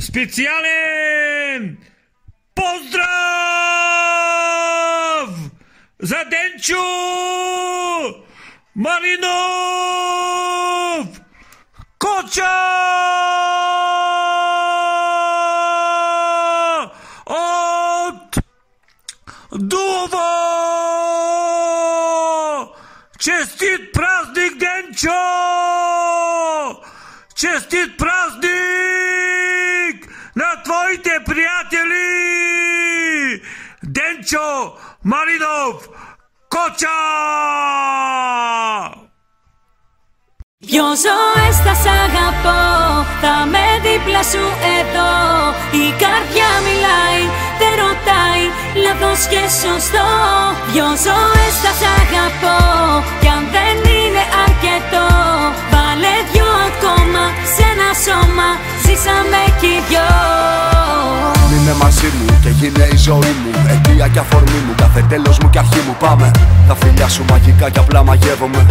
Specjalen pozdrav za Denču Marinov Koča od Duvo. Čestit praznik, Denčo! Čestit praznik na tvojite prijatelji! Denčo Marinov Koča! Δυο ζωές θα σ' αγαπώ, θα με δίπλα σου εδώ. Η καρδιά μιλάει, δεν ρωτάει, λάθος και σωστό. Δυο ζωές θα σ' αγαπώ, κι αν δεν είναι αρκετό, βάλε δυο ακόμα σε ένα σώμα, ζήσαμε κι οι δυο. Είναι μαζί μου και γίνε η ζωή μου, αιτία και αφορμή μου, κάθε τέλος μου και αρχή μου. Πάμε, τα φιλιά σου μαγικά κι απλά μαγεύομαι.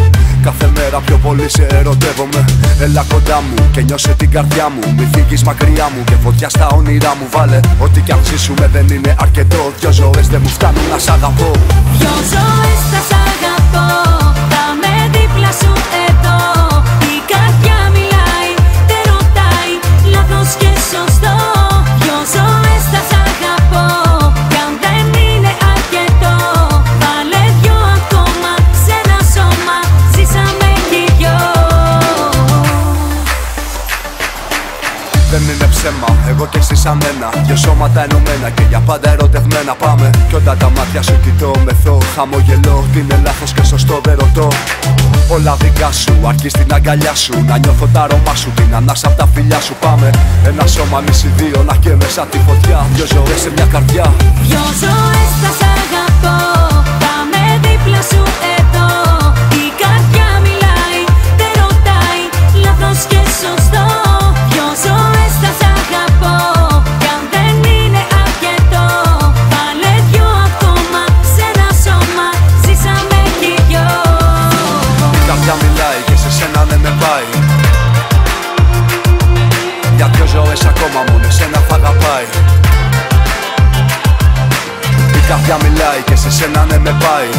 Κάθε μέρα πιο πολύ σε ερωτεύομαι. Έλα κοντά μου και νιώσε την καρδιά μου. Μη φύγεις μακριά μου και φωτιά στα όνειρά μου. Βάλε ό,τι κι αν ζήσουμε δεν είναι αρκετό. Δυο ζωές δεν μου φτάνουν να σ' αγαπώ. Δυο ζωές θα σ' αγαπώ, θα με δίπλα σου εδώ. Η καρδιά μιλάει, δεν ρωτάει, λάθος και σωστό. Δυο ζωές θα σ' αγαπώ, κι αν δεν είναι αρκετό, βάλε δυο ακόμα σε ένα σώμα, ζήσαμε κι οι δυο. Δεν είναι ψέμα, εγώ και εσύ σαν ένα. Δυο σώματα ενωμένα και για πάντα ερωτευμένα. Πάμε, κι όταν τα μάτια σου κοιτώ, μεθώ, χαμογελώ. Τι είναι λάθος και σωστό δεν ρωτώ. Όλα δικά σου, αρκεί στην αγκαλιά σου. Να νιώθω τα αρώμα σου, την ανάσα απ' τα φιλιά σου. Πάμε, ένα σώμα εμείς οι δύο, να καίμε σαν τη φωτιά. Δυο ζωές σε μια καρδιά. Δυο ζωές θα σ' αγαπώ, θα με δίπλα σου εδώ. Η καρδιά μιλάει, δεν ρωτάει, λάθος και σωστό. Δυο ζωές θα σ' αγαπώ, κι αν δεν είναι αρκετό, βάλε δυο ακόμα σε ένα σώμα, ζήσαμε κι οι δυο. Η καρδιά μιλάει και σε σένα ναι με πάει. Για δυο ζωές ακόμα μόνο εσένα θα αγαπάει. Η καρδιά μιλάει και σε σένα ναι με πάει.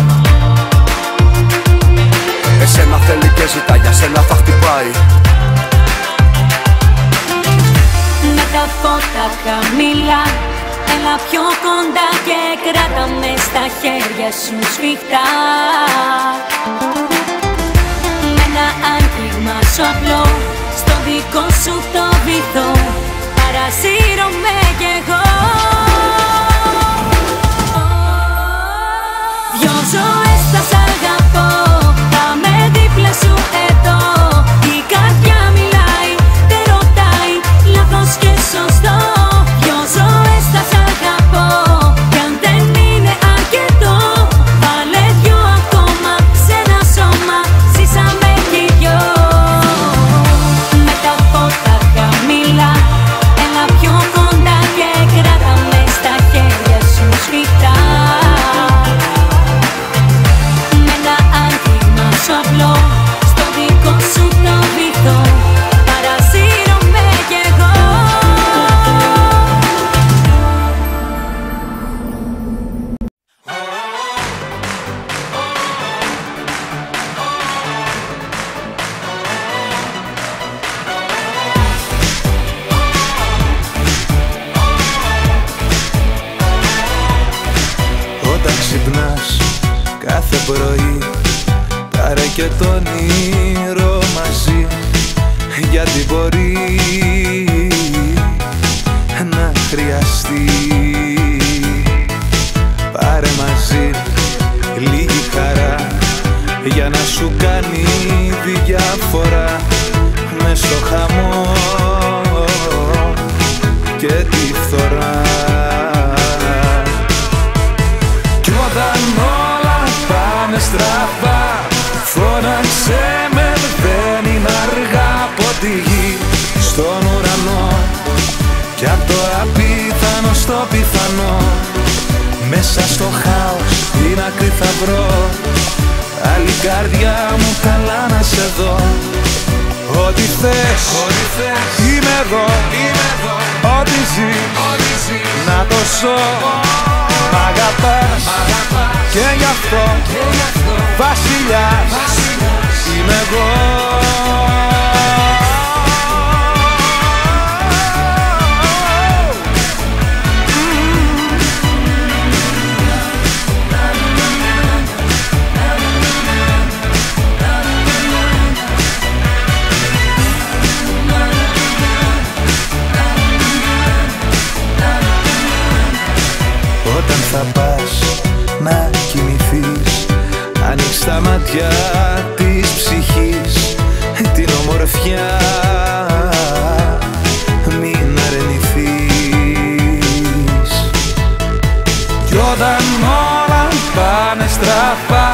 Εσένα θέλει και ζητά, για σένα θα χτυπάει. Με τα φώτα χαμηλά, έλα πιο κοντά και κράτα με στα χέρια σου σφιχτά. Με ένα άγγιγμα σου απλό, στο δικό σου το βυθό, παρασύρωμαι κι εγώ. Δυο ζωές θα σ' αγαπώ, θα με δίπλα σου εδώ. Η καρδιά μιλάει, δεν ρωτάει, λάθος και σωστό. Δυο ζωές θα σ' αγαπώ, κι αν δεν είναι αρκετό, βάλε δυο ακόμα σε ένα σώμα, ζήσαμε κι οι δυο. Με τα φώτα χαμηλά, έλα πιο κοντά και κράτα με στα χέρια σου σφιχτά. Με ένα άγγιγμα σου απλό, στο δικό σου το βυθό, παρασύρωμαι κι εγώ. Όταν ξυπνάς κάθε πρωί, πάρε και το όνειρο μαζί, γιατί μπορεί να χρειαστεί. Πάρε μαζί λίγη χαρά, για να σου κάνει διαφορά μες στο χαμό και τη φθορά. Κι όταν όλα πάνε στραβά, φώναξε με, δεν είναι αργά. Από τη γη στον ουρανό, κι απ' το απίθανο στο πιθανό, μέσα στο χάος την άκρη θα βρω. Άλλη καρδιά μου καλά να σε δω. Ό,τι θες, είμαι εδώ. Ό,τι ό,τι ζεις να το ζω. Μ' αγαπάς και γι' αυτό βασιλιάς είμαι εγώ. Όταν θα πας να κοιμηθείς, ανοίξ τα μάτια της ψυχής, την ομορφιά μην αρνηθείς. Κι όταν όλα πάνε στραφά,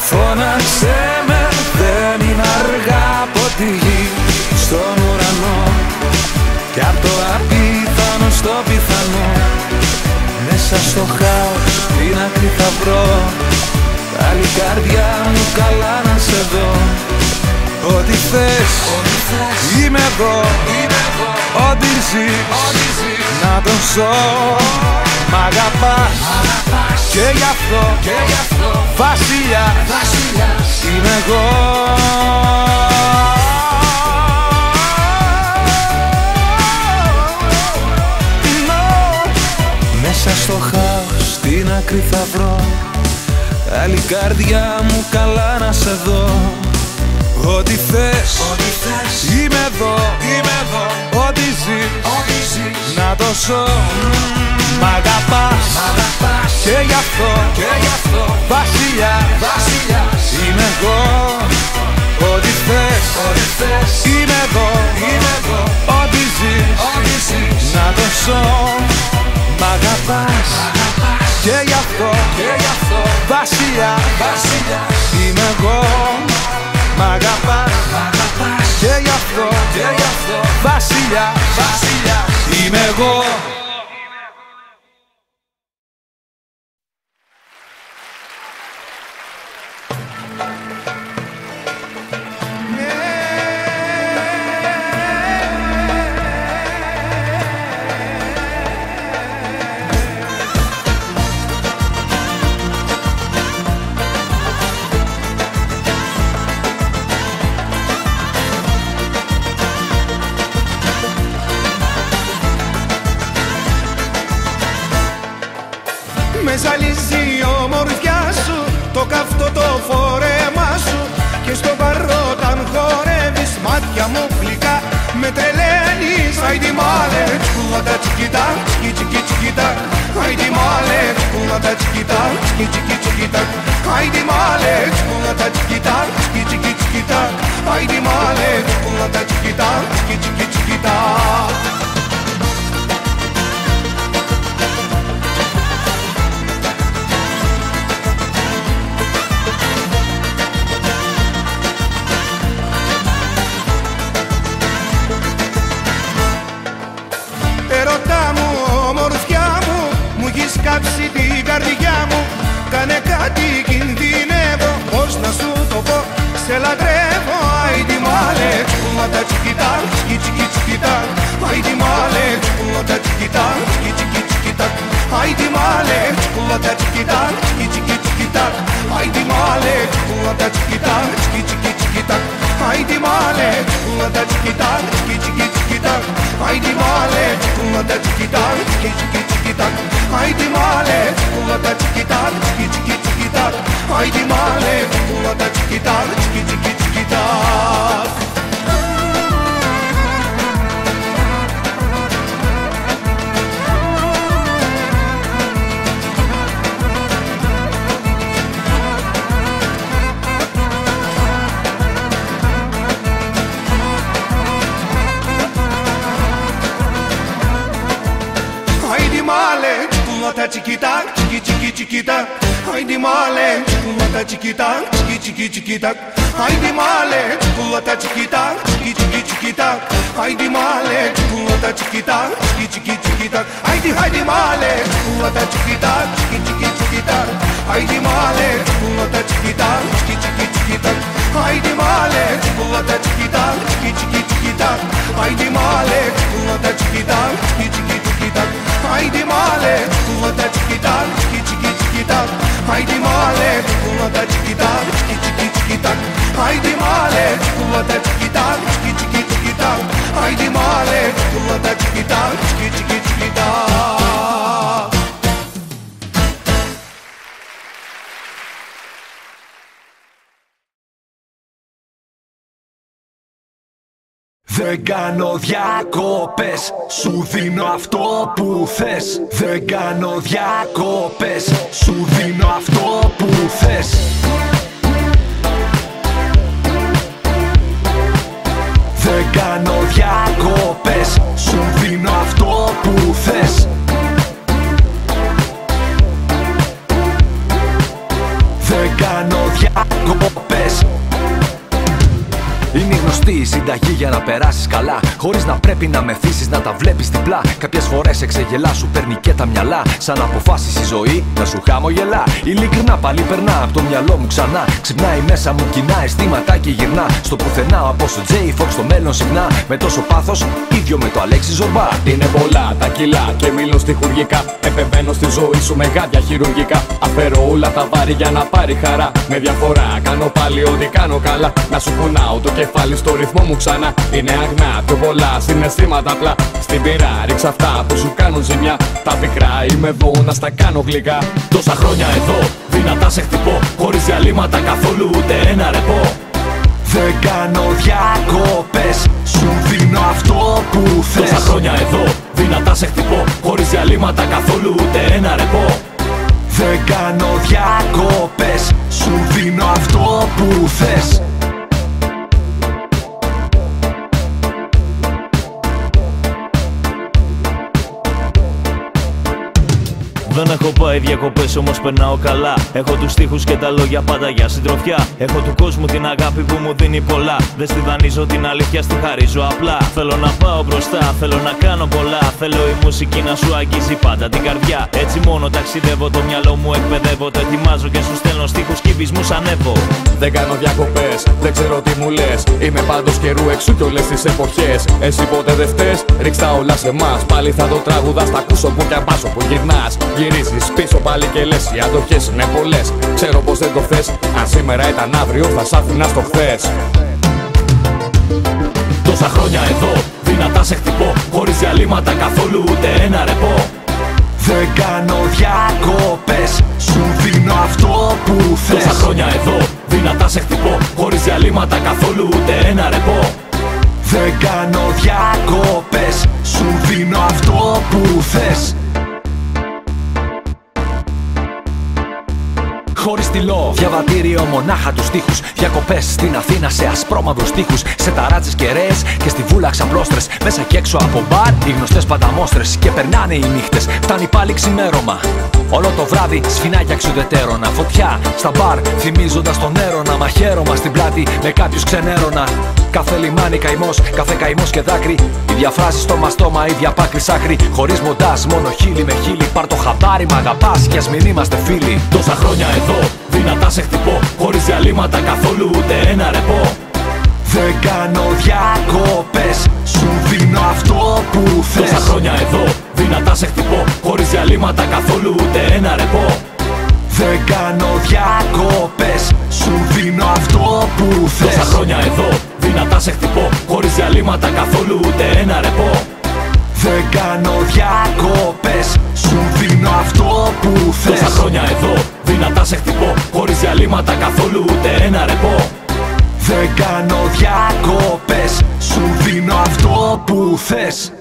φώναξε με, δεν είναι αργά. Από τη γη στον ουρανό κι απ' το απίθανο στο πιθανό, μέσα στο χάος την άκρη θα βρω. Άλλη καρδιά μου καλά να σε δω. Ό,τι θες είμαι εγώ, ό,τι ζεις να τον ζω. Μ' αγαπάς και γι' αυτό βασιλιάς είμαι εγώ. Μέσα στο χάος την άκρη θα βρω. Άλλη καρδιά μου καλά να σε δω. Ό,τι θες είμαι εδώ, ό,τι ζεις να το ζω. Μ' αγαπάς και γι' αυτό βασιλιάς είμαι εγώ. Ό,τι θες είμαι εδώ, ό,τι ζεις να το ζω. Μ' αγαπάς και γι' αυτό βασιλιάς είμαι εγώ. Μ' αγαπάς και γι' αυτό βασιλιάς είμαι εγώ. Με ζαλίζει η ομορφιά σου, το καυτό το φόρεμά σου, και στο παρό όταν χορεύεις μάτια μου γλυκά με τρελαίνεις. Άιντι μάλε, τσκουλάτα τσικιτά, τσικι τσικι τσικιτά. Άιντι μάλε, τσκουλάτα τσικιτά, τσικι τσικι τσικιτά. Άιντι μάλε, τσκουλάτα τσικιτά, τσικι τσικι τσικιτά. Άιντι μάλε, τσκουλάτα τσικιτά, τσικι τσικι τσικιτά. Κάψει την καρδιά μου, κάνε κάτι, κινδυνεύω. Πώς να σου το πω, σε λατρεύω. Άιντι μάλε, τσκουλάτα τσικιτά, τσικι τσικι τσικιτά. Άιντι μάλε, τσκουλάτα τσικιτά, τσικι τσικι τσικιτά. Άιντι μάλε, τσκουλάτα τσικιτά, τσικι τσικι τσικιτά. Άιντι μάλε, τσκουλάτα τσικιτά, τσικι τσικι τσικιτά. Άιντι μάλε, τσκουλάτα τσικιτά, τσικι τσικι τσικιτά. Άιντι μάλε, τσκουλάτα τσικιτά, τσικι τσικι τσικιτά. Άιντι μάλε, τσκουλάτα τσικιτά, τσικι τσικι τσικιτά. Άιντι μάλε, τσκουλάτα τσικιτά, τσικι τσικι τσικιτά. Τσικουλάτα τσικιτά, τσικι τσικι τσικιτά. Άιντι μάλε, τσικουλάτα τσικιτά, τσικι τσικι τσικιτά. Άιντι μάλε, τσικουλάτα τσικιτά, τσικι τσικι τσικιτά. Άιντι μάλε, τσικουλάτα τσικιτά, τσικι τσικι τσικιτά. Άιντι μάλε, τσικουλάτα τσικιτά, τσικι τσικι τσικιτά. Άιντι μάλε, τσικουλάτα τσικιτά, τσικι τσικι τσικιτά. Άιντι μάλε, τσικουλάτα τσικιτά, τσικι τσικι τσικιτά. Άιντι μάλε, τσικουλάτα τσικιτά, τσικι τσικι. Haydi male, kulata çikitak, çiki çiki çikitak. Haydi male, kulata çikitak, çiki çiki çikitak. Haydi male, kulata çikitak, çiki çiki çikitak. Haydi male, kulata çikitak, çiki çiki çikitak. Δεν κάνω διακοπές, σου δίνω αυτό που θες. Δεν κάνω διακοπές, σου δίνω αυτό που θες. Δεν κάνω διακοπές, σου δίνω αυτό που θες. Δεν κάνω διακοπές. Είναι γνωστή η συνταγή για να περάσεις καλά, χωρίς να πρέπει να μεθύσεις να τα βλέπεις διπλά. Κάποιες φορές εξεγελά σου παίρνει και τα μυαλά, σαν να αποφάσεις η ζωή να σου χαμογελά. Ειλικρινά πάλι περνά από το μυαλό μου ξανά. Ξυπνάει μέσα μου κοινά αισθήματα και γυρνά στο πουθενά, όπως ο Τζέι Φοξ στο μέλλον συχνά. Με τόσο πάθος, ίδιο με το Αλέξη Ζορμπά. Είναι πολλά τα κιλά και μιλώ στιχουργικά. Επεμβαίνω στη ζωή σου με γάντια χειρουργικά. Αφαιρώ όλα τα βάρη για να πάρει χαρά. Με διαφορά κάνω πάλι ό,τι κάνω καλά. Να σου κουνάω το κεφάλι στο ρυθμό μου ξανά. Είναι αγνά, πιο πολλά συναισθήματα απλά. Στην πειρά ρίξα αυτά που σου κάνουν ζημιά. Τα πικρά είμαι εδώ να στα κάνω γλυκά. Τόσα χρόνια εδώ, δυνατά σε χτυπώ. Χωρίς διαλύματα καθόλου ούτε ένα ρεπό. Δεν κάνω διακοπές, σου δίνω αυτό που θες. Τόσα χρόνια εδώ, δυνατά σε χτυπώ. Χωρίς διαλύματα καθόλου ούτε ένα ρεπό. Δεν κάνω διακοπές, σου δίνω αυτό που θες. Δεν έχω πάει διακοπές, όμως περνάω καλά. Έχω τους στίχους και τα λόγια πάντα για συντροφιά. Έχω του κόσμου την αγάπη που μου δίνει πολλά. Δεν στη δανείζω την αλήθεια, στη χαρίζω απλά. Θέλω να πάω μπροστά, θέλω να κάνω πολλά. Θέλω η μουσική να σου αγγίζει πάντα την καρδιά. Έτσι μόνο ταξιδεύω, το μυαλό μου εκπαιδεύω. Το ετοιμάζω και σου στέλνω στίχους κι βυσμούς ανέβω. Δεν κάνω διακοπές, δεν ξέρω τι μου λες. Είμαι πάντως καιρού εξού κι όλες τις εποχές. Εσύ ποτέ δεν φταίς, ρίξτα όλα σε εμάς. Πάλι θα το τραγουδάς, θα ακούσω που κι αμπάσω που γυρνάς. Γυρίζεις πίσω πάλι και λες, οι αντοχές είναι πολλές. Ξέρω πως δεν το θες, αν σήμερα ήταν αύριο θα σ' άφηνα στο χθες. Τόσα χρόνια εδώ, δυνατά σε χτυπώ. Χωρίς διαλύματα καθόλου ούτε ένα ρεπό. Δεν κάνω διακοπές, σου δίνω αυτό που θες. Τόσα χρόνια εδώ, δυνατά σε χτυπώ. Χωρίς διαλύματα καθόλου ούτε ένα ρεπό. Δεν κάνω διακοπές, σου δίνω αυτό που θες. Χωρίς τυλό, διαβατήριο μονάχα τους τοίχους. Διακοπές στην Αθήνα σε ασπρόμαυρους τοίχους. Σε ταράτσες κεραίες και στη βούλα ξαπλώστρες. Μέσα και έξω από μπαρ οι γνωστές πανταμόστρες. Και περνάνε οι νύχτες, φτάνει πάλι ξημέρωμα. Όλο το βράδυ σφινάκια ξουδετέρωνα. Φωτιά στα μπαρ θυμίζοντας τον έρωνα. Μαχαίρωμα στην πλάτη με κάποιους ξενέρωνα. Κάθε λιμάνι καημός, κάθε καημός και δάκρυ. Ίδια φράση στο μαστόμα, ίδια πάκρη σάκρη. Χωρίς μοντάζ, μόνο χείλη με χείλη. Πάρ' το χαμπάρι, μ' αγαπάς κι ας μην είμαστε φίλοι. Τόσα χρόνια εδώ, δυνατά σε χτυπώ. Χωρίς διαλύματα καθόλου ούτε ένα ρεπό. Δεν κάνω διακοπές, σου δίνω αυτό που θες. Τόσα χρόνια εδώ, δυνατά σε χτυπώ. Χωρίς διαλύματα καθόλου ούτε ένα ρεπό. Δεν κάνω διακοπές, σου δίνω αυτό που θες. Τόσα χρόνια εδώ, δυνατά σε χτυπώ. Χωρίς διαλύματα καθόλου ούτε ένα ρεπό. Δεν κάνω διακοπές, σου δίνω αυτό που θες. Τόσα χρόνια εδώ, δυνατά σε χτυπώ. Χωρίς διαλύματα καθόλου ούτε ένα ρεπό. Δεν κάνω διακοπές, σου δίνω αυτό που θες.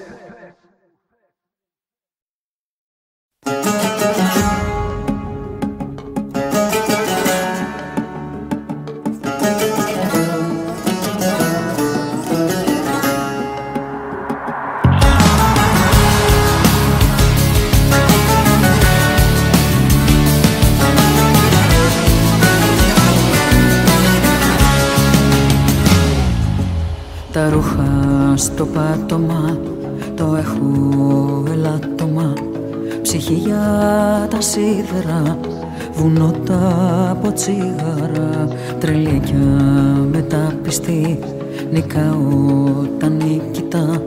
Τα ρούχα στο πάτωμα, το έχω ελάττωμα. Ψυχή για τα σίδερα, βουνό τα τσίγαρα. Τρελίκια μεταπιστή, νικάω τα νίκητα.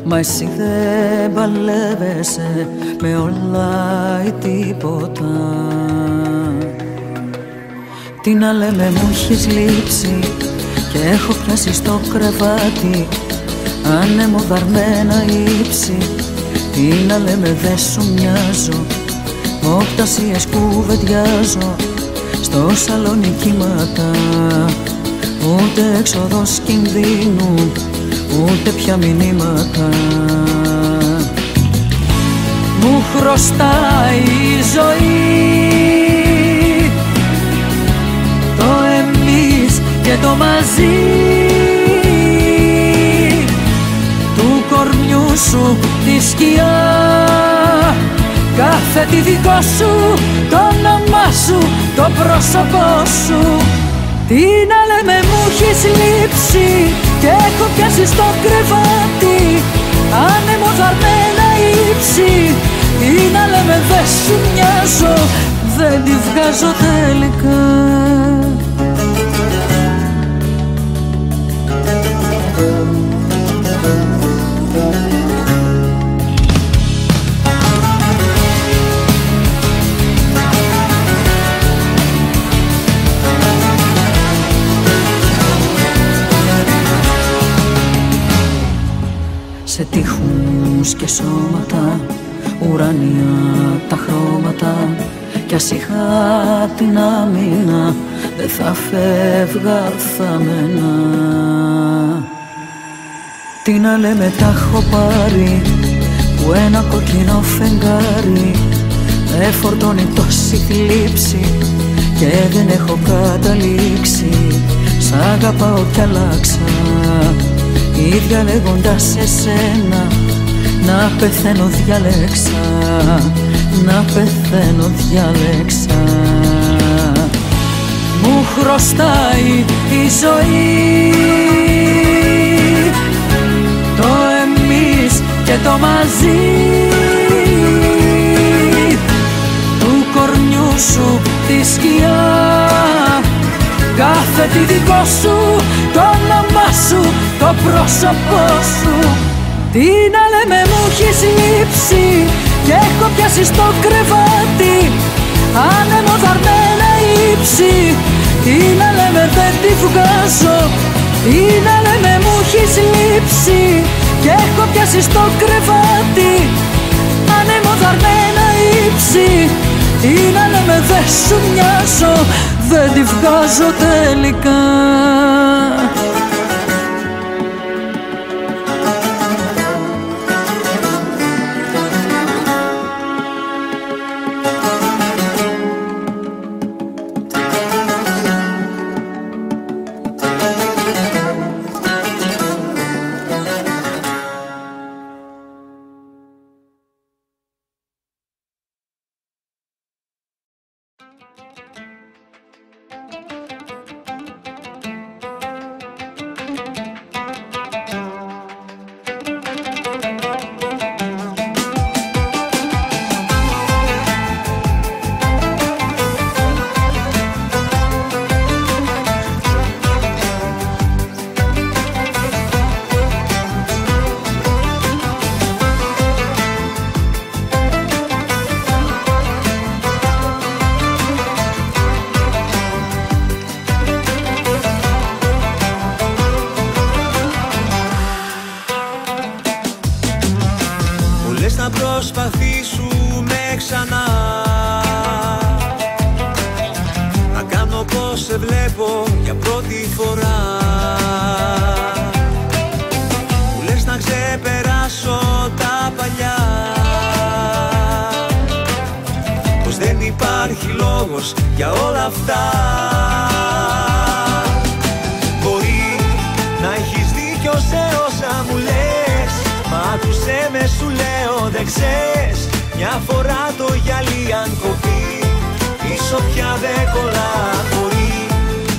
Μα εσύ δεν παλεύεσαι με όλα ή τίποτα. Τι να λέμε, μου έχεις λείψει και έχω πιάσει στο κρεβάτι ανεμοδαρμένα ύψη. Τι να λέμε, δε σου μοιάζω, μ' οπτασίες κουβεντιάζω στο σαλόνι κύματα. Ούτε έξοδος κινδύνου, ούτε πια μηνύματα. Μου χρωστάει η ζωή το εμείς και το μαζί. Του κορμιού σου τη σκιά, κάθε τι δικό σου, το όνομά σου, το πρόσωπό σου. Τι να λέμε, μου έχεις λείψει και έχω πιάσει στο κρεβάτι ανεμοδαρμένα ύψη. Τι να λέμε, δεν σου μοιάζω, δεν τη βγάζω τελικά. Σε τείχους και σώματα, ουράνια τα χρώματα, κι ας είχα την άμυνα, δεν θα φεύγα θαμμένα. Τι να λέμε, τα έχω πάρει που ένα κοκκινό φεγγάρι με φορτώνει τόση θλίψη και δεν έχω καταλήξει. Σ' αγαπάω κι αλλάξα, ή διαλέγοντας εσένα να πεθαίνω διάλεξα, να πεθαίνω διάλεξα. Μου χρωστάει η ζωή το εμείς και το μαζί. Του κορμιού σου τη σκιά, κάθε τι δικό σου, το όνομά σου, το πρόσωπό σου. Τι να λέμε, μου έχεις λείψει και έχω πιάσει στο κρεβάτι ανεμοδαρμένα ύψη. Τι να λέμε, δεν τη βγάζω. Τι να λέμε, μου έχεις λείψει και έχω πιάσει στο κρεβάτι ανεμοδαρμένα ύψη. Τι να λέμε, δεν σου μοιάζω, δεν τη βγάζω τελικά. προσπαθήσουμε ξανά να κάνω πως σε βλέπω για πρώτη φορά. Μου λες να ξεπεράσω τα παλιά, πως δεν υπάρχει λόγος για όλα αυτά. Μπορεί να έχεις δίκιο σε όσα μου λες, μα άκουσέ με σου λέω δεν ξέρεις. Μια φορά το γυαλί αν κοπεί, πίσω πια δεν κολλά. Μπορεί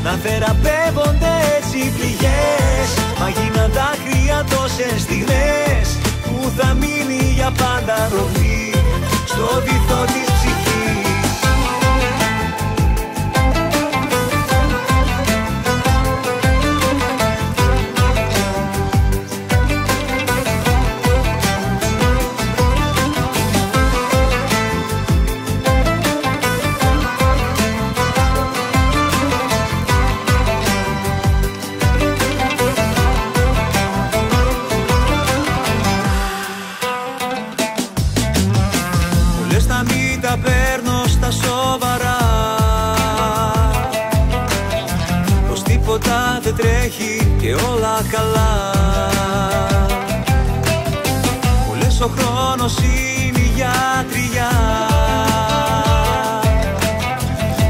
να θεραπεύονται έτσι πληγές, μα γίναν δάκρυα τόσες στιγμές που θα μείνει για πάντα ρογμή στο βυθό της ψυχής. δικαιοσύνη γιατριά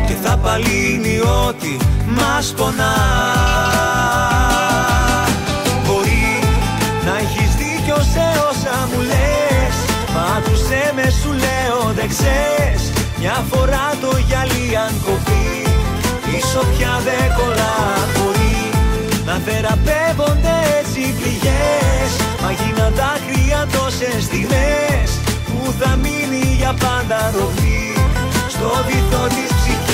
και θα παλύνει ό,τι μας πονά. Μπορεί να έχεις δίκιο σε όσα μου λες, μα άκουσέ με σου λέω δεν ξέρεις. Μια φορά το γυαλί αν κοπεί, πίσω πια δεν κολλά. Μπορεί να θεραπεύονται έτσι πληγές, μα γίναν δάκρυα τόσες στιγμές που θα μείνει για πάντα ρογμή στο βυθό της ψυχής.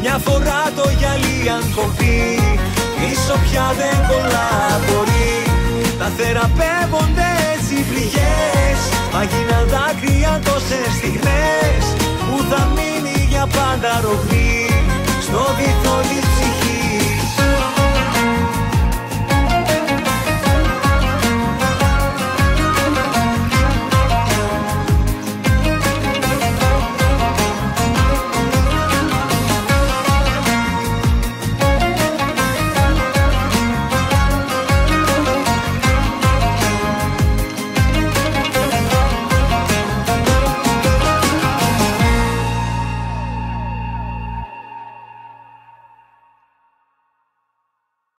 Μια φορά το γυαλί αν κοπεί, πίσω πια δεν κολλά. Μπορεί να θεραπεύονται έτσι πληγές, μα γίναν δάκρυα τόσες στιγμές που θα μείνει για πάντα ρογμή στο βυθό της